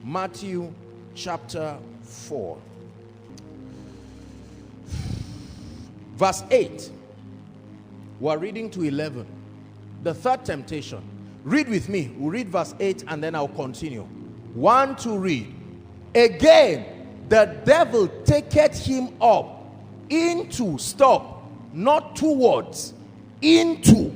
Matthew chapter 4 verse 8. We're reading to 11. The third temptation. Read with me. We'll read verse 8 and then I'll continue. 1, 2, read. Again, the devil taketh him up into, stop, not towards, into.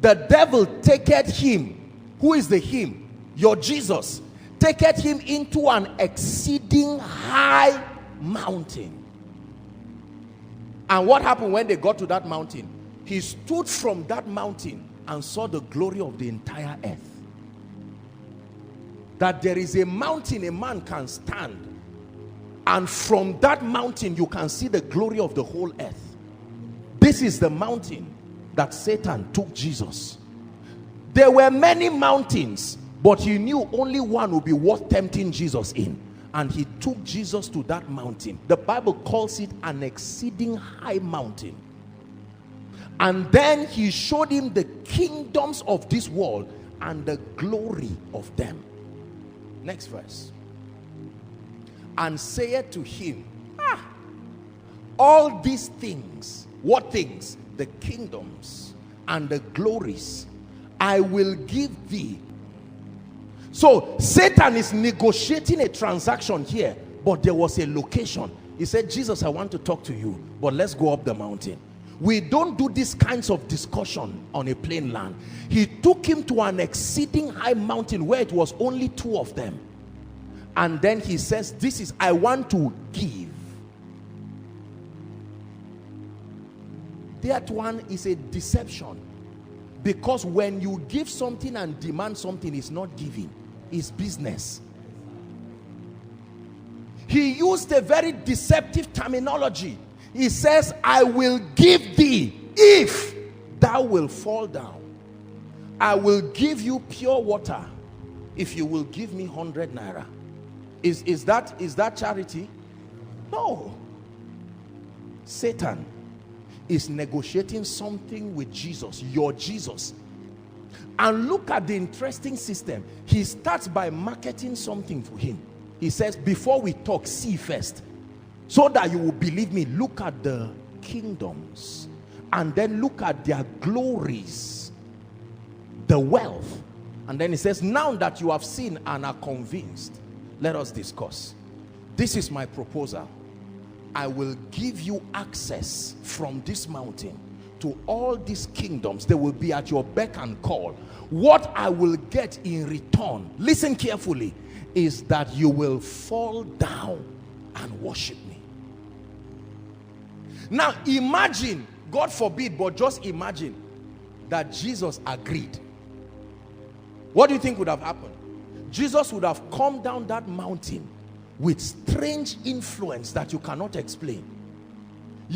The devil taketh him. Who is the him? Your Jesus. Taketh him into an exceeding high mountain. And what happened when they got to that mountain? He stood from that mountain and saw the glory of the entire earth. That there is a mountain a man can stand, and from that mountain you can see the glory of the whole earth. This is the mountain that Satan took Jesus. There were many mountains, but he knew only one would be worth tempting Jesus in. And he took Jesus to that mountain. The Bible calls it an exceeding high mountain. And then he showed him the kingdoms of this world and the glory of them. Next verse. And saith to him, all these things, what things? The kingdoms and the glories I will give thee. So Satan is negotiating a transaction here, but there was a location. He said, Jesus, I want to talk to you, but let's go up the mountain. We don't do these kinds of discussion on a plain land. He took him to an exceeding high mountain where it was only two of them. And then he says, this is, I want to give. That one is a deception. Because when you give something and demand something, it's not giving, it's business. He used a very deceptive terminology. He says, I will give thee if thou will fall down. I will give you pure water if you will give me 100 naira. Is that charity? No. Satan is negotiating something with Jesus, your Jesus. And look at the interesting system. He starts by marketing something for him. He says, before we talk, see first, so that you will believe me. Look at the kingdoms, and then look at their glories, the wealth. And then he says, now that you have seen and are convinced, let us discuss. This is my proposal. I will give you access from this mountain to all these kingdoms. They will be at your beck and call. What I will get in return, listen carefully, is that you will fall down and worship me. Now imagine, God forbid, but just imagine that Jesus agreed. What do you think would have happened? Jesus would have come down that mountain with strange influence that you cannot explain.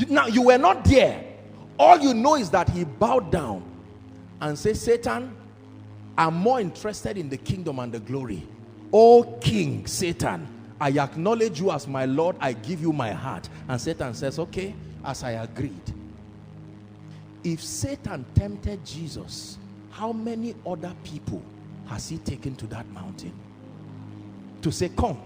Now you were not there. All you know is that he bowed down and said, Satan, I'm more interested in the kingdom and the glory. O King Satan, I acknowledge you as my Lord. I give you my heart. And Satan says, okay, as I agreed. If Satan tempted Jesus, how many other people has he taken to that mountain to say, come,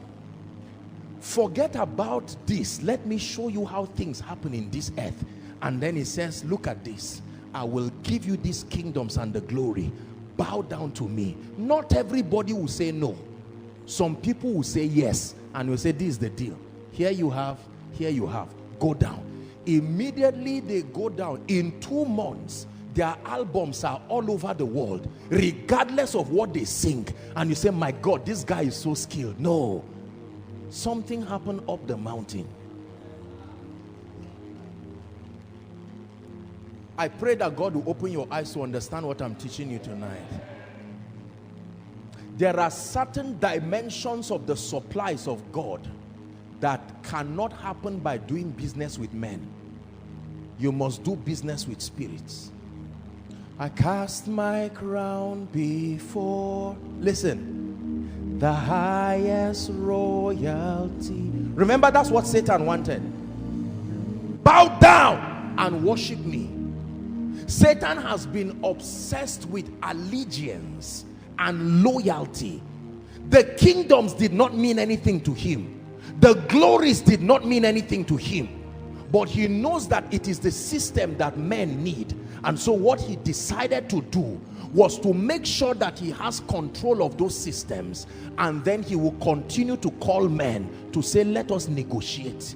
forget about this, let me show you how things happen in this earth. And then he says, look at this, I will give you these kingdoms and the glory. Bow down to me. Not everybody will say no. Some people will say yes, and will say, this is the deal. Here you have, go down. Immediately they go down. In 2 months, their albums are all over the world, regardless of what they sing. And you say, my God, this guy is so skilled. No. Something happened up the mountain. I pray that God will open your eyes to understand what I'm teaching you tonight. There are certain dimensions of the supplies of God that cannot happen by doing business with men. You must do business with spirits. I cast my crown before, listen, the highest royalty. Remember, that's what Satan wanted. Bow down and worship me. Satan has been obsessed with allegiance and loyalty. The kingdoms did not mean anything to him. The glories did not mean anything to him. But he knows that it is the system that men need. And so what he decided to do was to make sure that he has control of those systems, and then he will continue to call men to say, let us negotiate.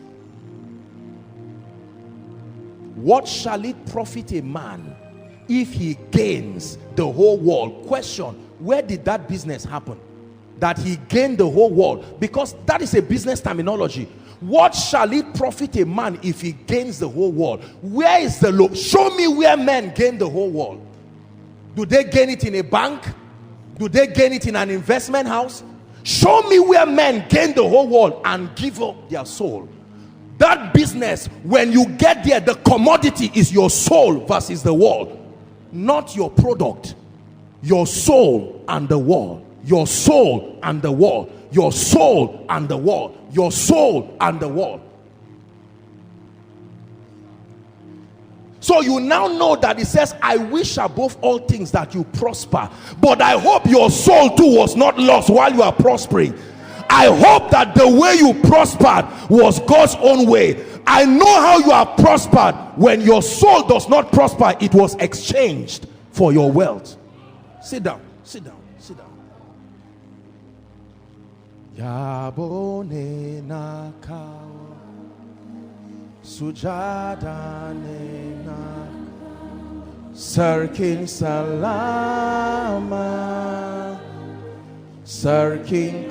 What shall it profit a man if he gains the whole world? Question, where did that business happen? That he gained the whole world? Because that is a business terminology. What shall it profit a man if he gains the whole world? Where is the law? Show me where men gain the whole world. Do they gain it in a bank? Do they gain it in an investment house? Show me where men gain the whole world and give up their soul. That business, when you get there, the commodity is your soul versus the world. Not your product. Your soul and the world. Your soul and the world. Your soul and the world. Your soul and the world. So you now know that it says, I wish above all things that you prosper. But I hope your soul too was not lost while you are prospering. I hope that the way you prospered was God's own way. I know how you are prospered. When your soul does not prosper, it was exchanged for your wealth. Sit down, sit down, sit down. Yabone nakao sujada nena sarkin salama sarkin.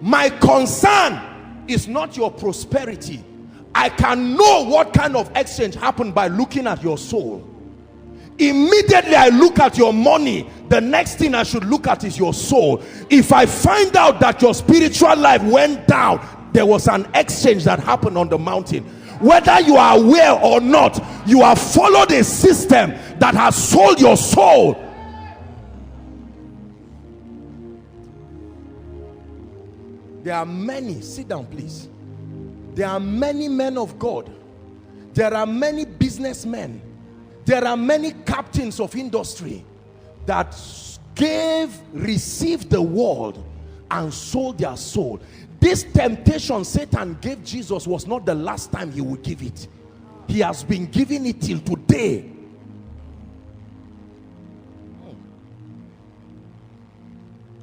My concern is not your prosperity. I can know what kind of exchange happened by looking at your soul. Immediately I look at your money, the next thing I should look at is your soul. If I find out that your spiritual life went down, there was an exchange that happened on the mountain. Whether you are aware or not, you have followed a system that has sold your soul. There are many, sit down please. There are many men of God. There are many businessmen. There are many captains of industry that received the world and sold their soul. This temptation Satan gave Jesus was not the last time he would give it. He has been giving it till today.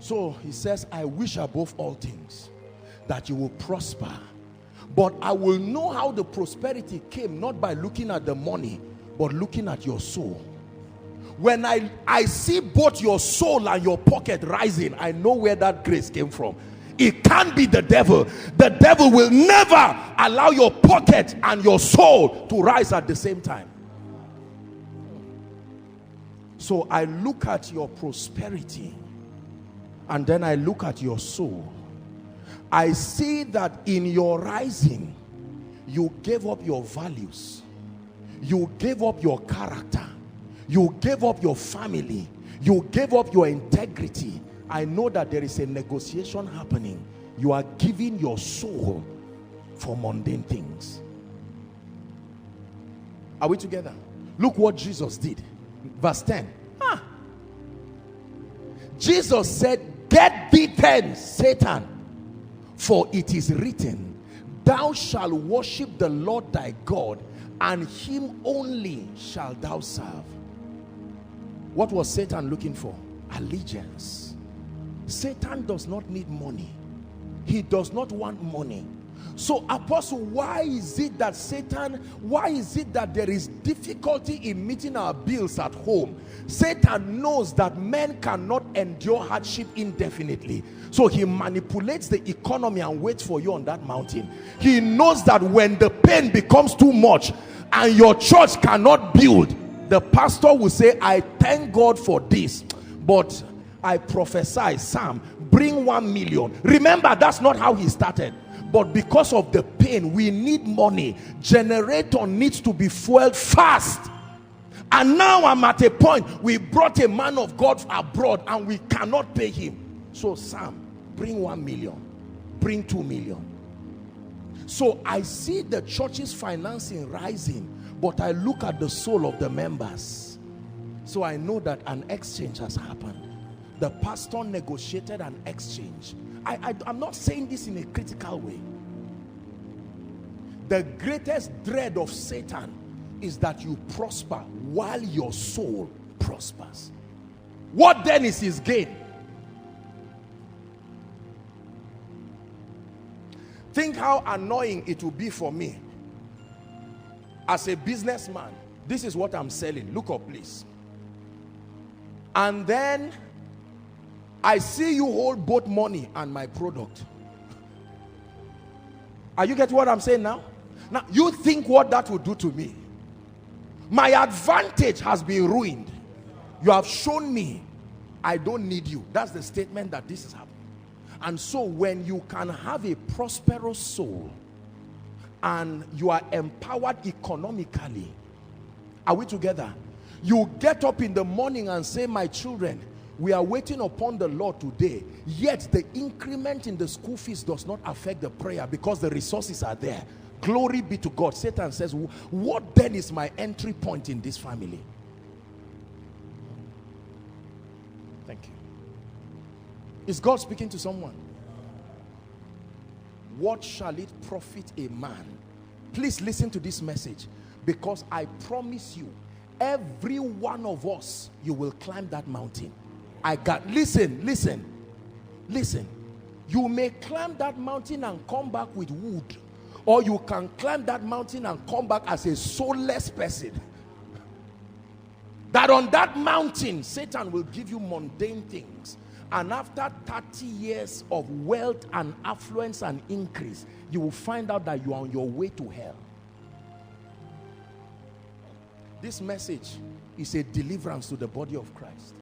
So he says, I wish above all things that you will prosper. But I will know how the prosperity came, not by looking at the money, but looking at your soul. When I see both your soul and your pocket rising, I know where that grace came from. It can't be the devil. The devil will never allow your pocket and your soul to rise at the same time. So I look at your prosperity and then I look at your soul. I see that in your rising, you gave up your values. You gave up your character. You gave up your family. You gave up your integrity. I know that there is a negotiation happening. You are giving your soul for mundane things. Are we together? Look what Jesus did. Verse 10. Jesus said, get thee hence, Satan, for it is written, thou shalt worship the Lord thy God, and him only shalt thou serve. What was Satan looking for? Allegiance. Satan does not need money. He does not want money. So apostle, why is it that there is difficulty in meeting our bills at home? Satan knows that men cannot endure hardship indefinitely. So he manipulates the economy and waits for you on that mountain. He knows that when the pain becomes too much and your church cannot build, the pastor will say, I thank God for this, but I prophesy, Sam, bring 1 million. Remember, that's not how he started. But because of the pain, we need money. Generator needs to be fueled fast. And now I'm at a point, we brought a man of God abroad and we cannot pay him. So Sam, bring 1 million, bring 2 million. So I see the church's financing rising, but I look at the soul of the members So I know that an exchange has happened. The pastor negotiated an exchange. I'm not saying this in a critical way. The greatest dread of Satan is that you prosper while your soul prospers. What then is his gain? Think how annoying it will be for me as a businessman. This is what I'm selling. Look up, please. And then I see you hold both money and my product. Are you getting what I'm saying now? Now, you think what that would do to me? My advantage has been ruined. You have shown me I don't need you. That's the statement that this is happening. And so when you can have a prosperous soul and you are empowered economically, are we together? You get up in the morning and say, my children, we are waiting upon the Lord today, yet the increment in the school fees does not affect the prayer because the resources are there. Glory be to God. Satan says, what then is my entry point in this family? Thank you. Is God speaking to someone? What shall it profit a man? Please listen to this message, because I promise you, every one of us, you will climb that mountain. Listen. You may climb that mountain and come back with wood, or you can climb that mountain and come back as a soulless person. That on that mountain, Satan will give you mundane things. And after 30 years of wealth and affluence and increase, you will find out that you are on your way to hell. This message is a deliverance to the body of Christ.